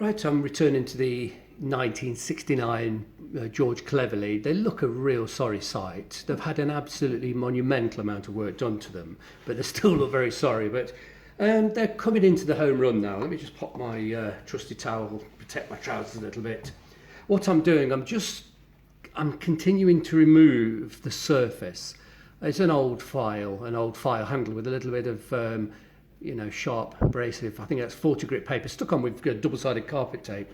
Right, I'm returning to the 1969 George Cleverley. They look a real sorry sight. They've had an absolutely monumental amount of work done to them, but they still look very sorry. But they're coming into the home run now. Let me just pop my trusty towel, protect my trousers a little bit. What I'm doing, I'm continuing to remove the surface. It's an old file handle with a little bit of sharp abrasive. I think that's 40 grit paper stuck on with double-sided carpet tape.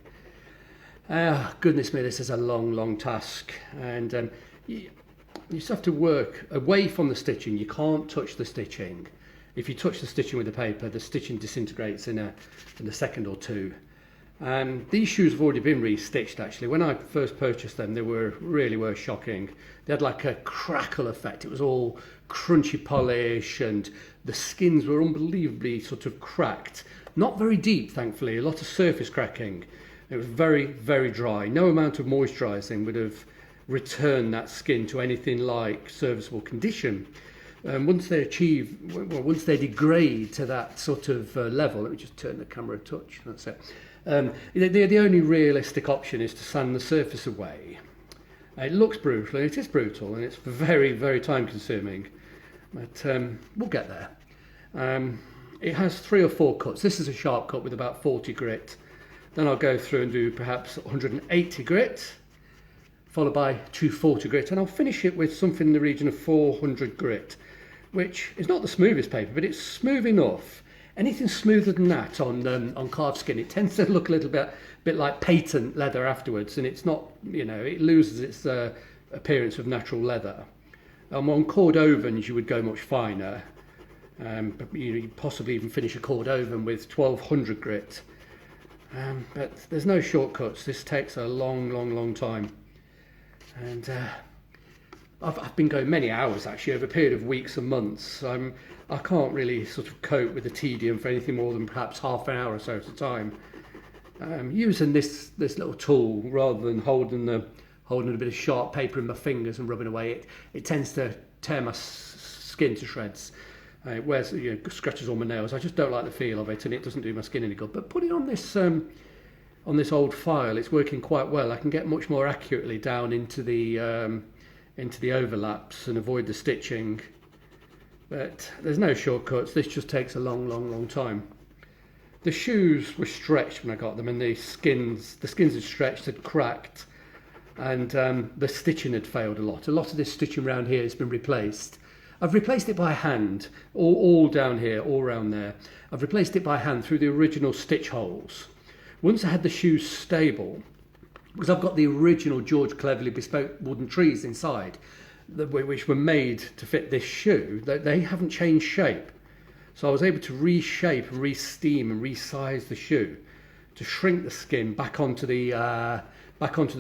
Goodness me, this is a long task, and you just have to work away from the stitching. You can't touch the stitching. If you touch the stitching with the paper, the stitching disintegrates in a second or two. These shoes have already been restitched actually. When I first purchased them, they were shocking. They had like a crackle effect. It was all crunchy polish and the skins were unbelievably sort of cracked. Not very deep, thankfully, a lot of surface cracking. It was very dry. No amount of moisturising would have returned that skin to anything like serviceable condition. Once they degrade to that sort of level, let me just turn the camera a touch, that's it. The only realistic option is to sand the surface away. It looks brutal, and it is brutal, and it's very time consuming, but we'll get there. It has 3 or 4 cuts. This is a sharp cut with about 40 grit. Then I'll go through and do perhaps 180 grit, followed by 240 grit, and I'll finish it with something in the region of 400 grit, which is not the smoothest paper, but it's smooth enough. Anything smoother than that on carved skin, it tends to look a little bit like patent leather afterwards, and it's not, it loses its appearance of natural leather. On cord ovens, you would go much finer, but you possibly even finish a cord oven with 1200 grit. But there's no shortcuts. This takes a long time, and I've been going many hours actually over a period of weeks and months. I can't really sort of cope with the tedium for anything more than perhaps half an hour or so at a time. Using this little tool rather than holding a bit of sharp paper in my fingers and rubbing away, it tends to tear my skin to shreds. It scratches all my nails. I just don't like the feel of it, and it doesn't do my skin any good. But putting on this old file, it's working quite well. I can get much more accurately down into the overlaps and avoid the stitching. But there's no shortcuts. This just takes a long time. The shoes were stretched when I got them, and the skins had stretched, had cracked, and the stitching had failed a lot. A lot of this stitching around here has been replaced. I've replaced it by hand, all down here, all around there. I've replaced it by hand through the original stitch holes. Once I had the shoes stable, because I've got the original George Cleverley bespoke wooden trees inside, which were made to fit this shoe, they haven't changed shape. So I was able to reshape, re-steam and resize the shoe to shrink the skin back onto the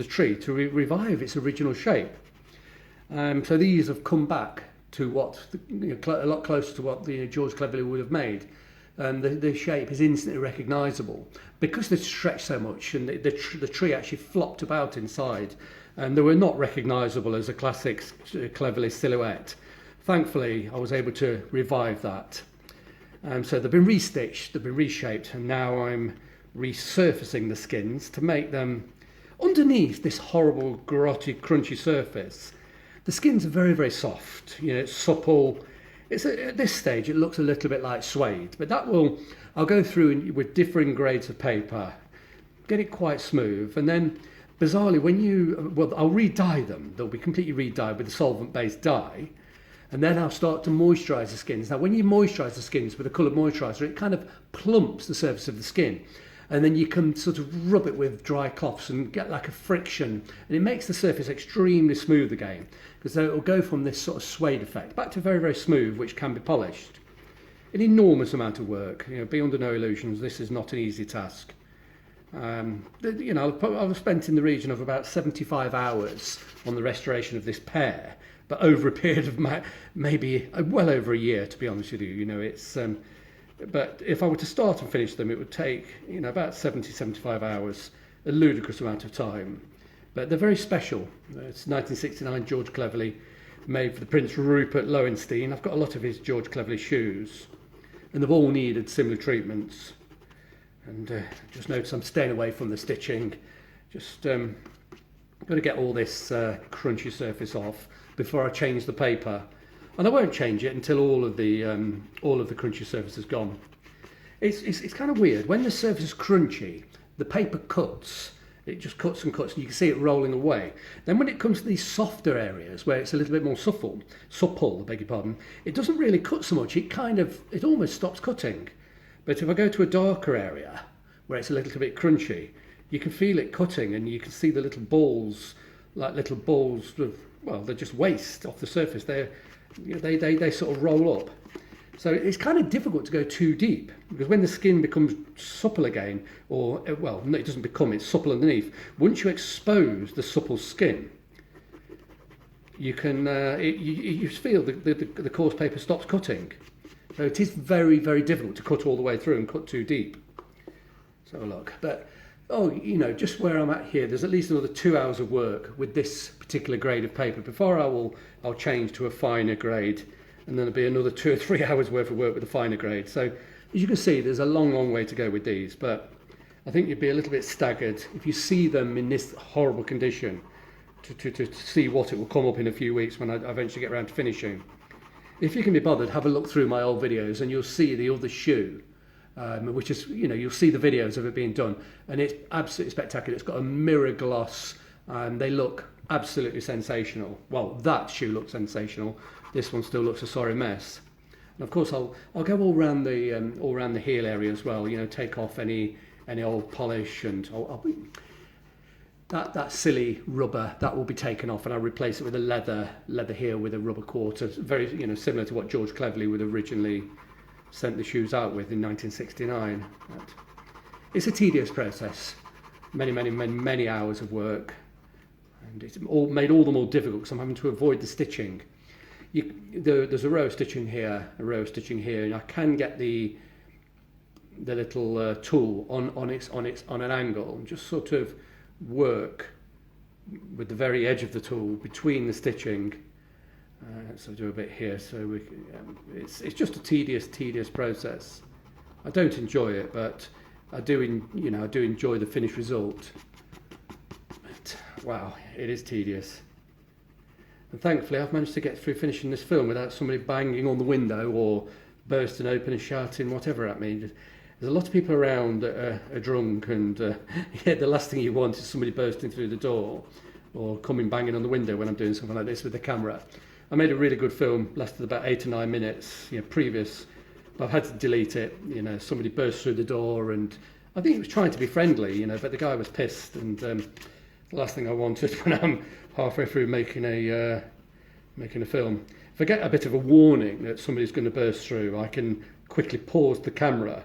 tree to revive its original shape. So these have come back to a lot closer to what the George Cleverley would have made. The shape is instantly recognisable because they've stretched so much, and the tree actually flopped about inside, and they were not recognisable as a classic Cleverley silhouette. Thankfully, I was able to revive that. So they've been restitched, they've been reshaped, and now I'm resurfacing the skins to make them underneath this horrible, grotty, crunchy surface. The skins are very soft. It's supple. At this stage, it looks a little bit like suede, but I'll go through with differing grades of paper, get it quite smooth, and then bizarrely, I'll re-dye them. They'll be completely re-dyed with a solvent-based dye, and then I'll start to moisturise the skins. Now, when you moisturise the skins with a coloured moisturiser, it kind of plumps the surface of the skin, and then you can sort of rub it with dry cloths and get like a friction, and it makes the surface extremely smooth again, because it'll go from this sort of suede effect back to very smooth, which can be polished. An enormous amount of work. Be under no illusions, this is not an easy task. I've spent in the region of about 75 hours on the restoration of this pair, but over a period of maybe well over a year, to be honest with you. But if I were to start and finish them, it would take about 75 hours, a ludicrous amount of time. But they're very special. It's 1969 George Cleverley, made for the Prince Rupert Lowenstein. I've got a lot of his George Cleverley shoes, and they've all needed similar treatments. And just notice I'm staying away from the stitching. Just got to get all this crunchy surface off before I change the paper. And I won't change it until all of the crunchy surface is gone. It's kind of weird. When the surface is crunchy, the paper cuts. It just cuts and cuts, and you can see it rolling away. Then when it comes to these softer areas where it's a little bit more supple, I beg your pardon, it doesn't really cut so much. It almost stops cutting. But if I go to a darker area where it's a little bit crunchy, you can feel it cutting, and you can see the little balls, like little balls of, well, they're just waste off the surface. They sort of roll up. So it's kind of difficult to go too deep, because when the skin becomes supple again, or, well, no, it doesn't become, it's supple underneath. Once you expose the supple skin, you can, you feel the coarse paper stops cutting. So it is very, very difficult to cut all the way through and cut too deep. So look, but, oh, you know, just where I'm at here, there's at least another 2 hours of work with this particular grade of paper before I'll change to a finer grade. And then there'll be another 2 or 3 hours worth of work with a finer grade. So as you can see, there's a long, long way to go with these, but I think you'd be a little bit staggered if you see them in this horrible condition to see what it will come up in a few weeks when I eventually get around to finishing. If you can be bothered, have a look through my old videos and you'll see the other shoe, which is, you know, you'll see the videos of it being done, and it's absolutely spectacular. It's got a mirror gloss, and they look absolutely sensational. Well, that shoe looks sensational. This one still looks a sorry mess. And of course, I'll go all around the heel area as well. You know, take off any old polish, and that silly rubber that will be taken off, and I'll replace it with a leather heel with a rubber quarter, very, you know, similar to what George Cleverley would originally sent the shoes out with in 1969. But it's a tedious process, many hours of work, and it's all made all the more difficult because I'm having to avoid the stitching. There's a row of stitching here, and I can get the little tool on an angle and just sort of work with the very edge of the tool between the stitching. So do a bit here. So it's just a tedious process. I don't enjoy it, but I do enjoy the finished result. But wow, it is tedious. And thankfully, I've managed to get through finishing this film without somebody banging on the window or bursting open and shouting whatever at me. There's a lot of people around that are drunk, and yeah, the last thing you want is somebody bursting through the door or coming banging on the window when I'm doing something like this with the camera. I made a really good film, lasted about 8 or 9 minutes, you know, previous, but I've had to delete it. You know, somebody burst through the door, and I think he was trying to be friendly, you know, but the guy was pissed, and the last thing I wanted when I'm halfway through making a film. If I get a bit of a warning that somebody's going to burst through, I can quickly pause the camera,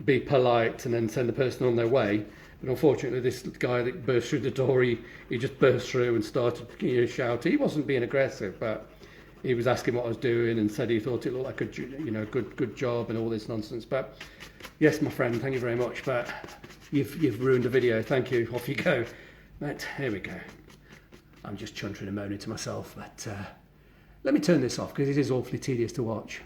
be polite, and then send the person on their way. But unfortunately, this guy that burst through the door, he just burst through and started, you know, shouting. He wasn't being aggressive, but he was asking what I was doing and said he thought it looked like a, you know, good job and all this nonsense. But yes, my friend, thank you very much. But you've ruined the video. Thank you. Off you go. But here we go. I'm just chuntering and moaning to myself. But let me turn this off because it is awfully tedious to watch.